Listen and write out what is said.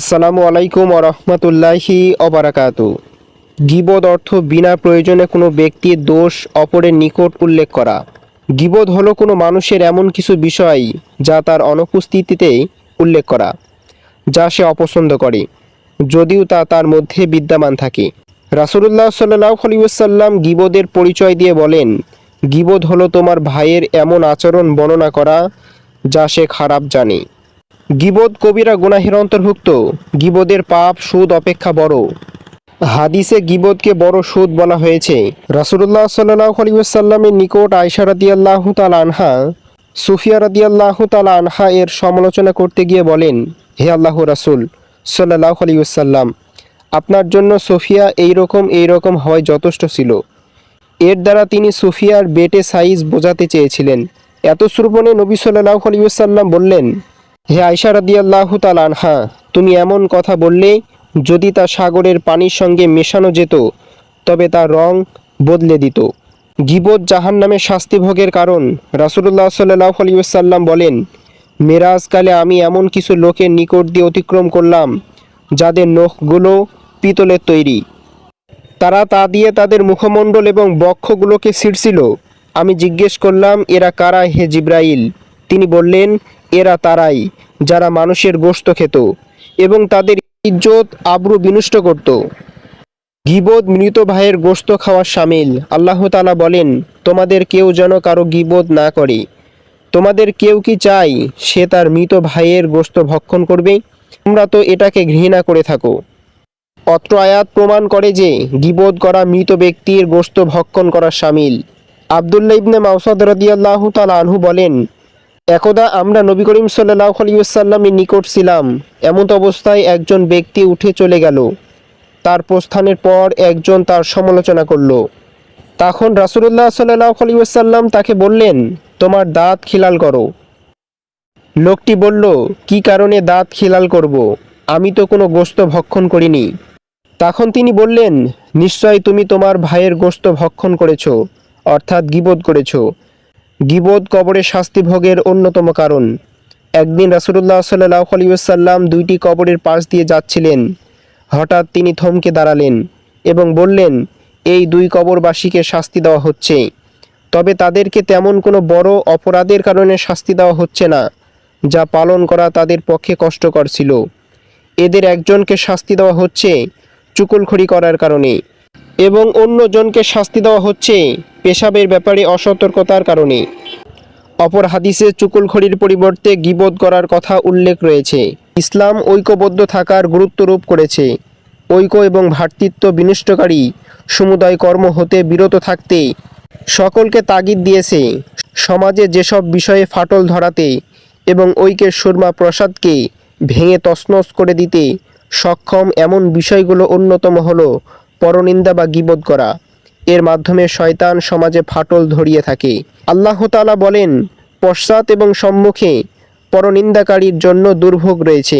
আসসালামু আলাইকুম ওরহমতুল্লাহি অবরাকাতু। গীবত অর্থ বিনা প্রয়োজনে কোনো ব্যক্তির দোষ অপরের নিকট উল্লেখ করা। গীবত হলো কোনো মানুষের এমন কিছু বিষয় যা তার অনুপস্থিতিতে উল্লেখ করা, যা সে অপছন্দ করে, যদিও তা তার মধ্যে বিদ্যমান থাকে। রাসূলুল্লাহ সাল্লাল্লাহু আলাইহি ওয়াসাল্লাম গীবতের পরিচয় দিয়ে বলেন, গীবত হলো তোমার ভাইয়ের এমন আচরণ বর্ণনা করা যা সে খারাপ জানে। গীবত কবিরা গুনাহের অন্তর্ভুক্ত। গীবতের পাপ সুদ অপেক্ষা বড়। হাদিসে গীবতকে বড় সুদ বলা হয়েছে। রাসূলুল্লাহ সাল্লাল্লাহু আলাইহি ওয়াসাল্লামের নিকট আয়েশা রাদিয়াল্লাহু তাআলা আনহা সুফিয়া রাদিয়াল্লাহু তাআলা আনহা এর সমালোচনা করতে গিয়ে বলেন, হে আল্লাহর রাসূল সাল্লাল্লাহু আলাইহি ওয়াসাল্লাম, আপনার জন্য সুফিয়া এইরকম হওয়াই যথেষ্ট ছিল। এর দ্বারা তিনি সুফিয়ার বেটে সাইজ বোঝাতে চেয়েছিলেন। এত শ্রবণে নবী সাল্লাল্লাহু আলাইহি ওয়াসাল্লাম বললেন, হে আয়েশা রাদিয়াল্লাহু তাআলা আনহা, তুমি এমন কথা বললে যদি তা সাগরের পানির সঙ্গে মেশানো যেত তবে তার রং বদলে দিত। গীবত জাহান্নামের শাস্তি ভোগের কারণ। রাসূলুল্লাহ সাল্লাল্লাহু আলাইহি ওয়াসাল্লাম বলেন, মেরাজকালে আমি এমন কিছু লোকের নিকট দিয়ে অতিক্রম করলাম যাদের নখগুলো পিতলের তৈরি। তারা তা দিয়ে তাদের মুখমণ্ডল এবং বক্ষগুলোকে ছিঁড়ছিল। আমি জিজ্ঞেস করলাম, এরা কারা হে জিব্রাইল? তিনি বললেন, এরা তারাই যারা মানুষের গোশত খেত এবং তাদের ইজ্জত আবরু বিনষ্ট করত। গীবত মৃত ভাইয়ের গোশত খাওয়ার শামিল। আল্লাহ তাআলা বলেন, তোমাদের কেউ যেন কারো গীবত না করে। তোমাদের কেউ কি চায় সে তার মৃত ভাইয়ের গোশত ভক্ষণ করবে? তোমরা তো এটাকে ঘৃণা করে থাকো। অত্র আয়াত প্রমাণ করে যে গীবত করা মৃত ব্যক্তির গোশত ভক্ষণ করা শামিল। আব্দুল্লাহ ইবনে মাসউদ রাদিয়াল্লাহু তাআলা আনহু বলেন, একদা আমরা নবী করিম সাল্লাল্লাহু আলাইহি ওয়াসাল্লামের নিকট ছিলাম। এমত অবস্থায় একজন ব্যক্তি উঠে চলে গেল। তার প্রস্থানের পর একজন তার সমালোচনা করল। তখন রাসূলুল্লাহ সাল্লাল্লাহু আলাইহি ওয়াসাল্লাম তাকে বললেন, তোমার দাঁত খিলাল করো। লোকটি বলল, কি কারণে দাঁত খিলাল করব? আমি তো কোনো গোশত ভক্ষণ করিনি। তখন তিনি বললেন, নিশ্চয় তুমি তোমার ভাইয়ের গোশত ভক্ষণ করেছ, অর্থাৎ গীবত করেছ। গীবত কবরের শাস্তি ভোগের অন্যতম কারণ। একদিন রাসূলুল্লাহ সাল্লাল্লাহু আলাইহি ওয়াসাল্লাম দুইটি কবরের পাশ দিয়ে যাচ্ছিলেন। হঠাৎ তিনি থমকে দাঁড়ালেন এবং বললেন, এই দুই কবরবাসীকে শাস্তি দেওয়া হচ্ছে, তবে তাদেরকে তেমন কোনো বড় অপরাধের কারণে শাস্তি দেওয়া হচ্ছে না যা পালন করা তাদের পক্ষে কষ্টকর ছিল। এদের একজনকে শাস্তি দেওয়া হচ্ছে চুগলখড়ি করার কারণে এবং অন্যজনকে শাস্তি দেওয়া হচ্ছে পেশাবের ব্যাপারে অসতর্কতার কারণে। অপর হাদিসে চুগলখড়ির পরিবর্তে গীবত করার কথা উল্লেখ রয়েছে। ইসলাম ঐক্যবদ্ধ থাকার গুরুত্বারোপ করেছে। ঐক্য এবং ভ্রাতৃত্ব বিনষ্টকারী সমুদায় কর্ম হতে বিরত থাকতে সকলকে তাগিদ দিয়েছে। সমাজে যেসব বিষয়ে ফাটল ধরাতে এবং ঐক্যের সুরমা প্রসাদকে ভেঙে তছনছ করে দিতে সক্ষম এমন বিষয়গুলো অন্যতম হলো পরনিন্দা বা গীবত করা। এর মাধ্যমে শয়তান সমাজে ফাটল ধরিয়ে থাকে। আল্লাহ তাআলা বলেন, পশ্চাৎ এবং সম্মুখে পরনিন্দাকারীর জন্য দুর্ভোগ রয়েছে।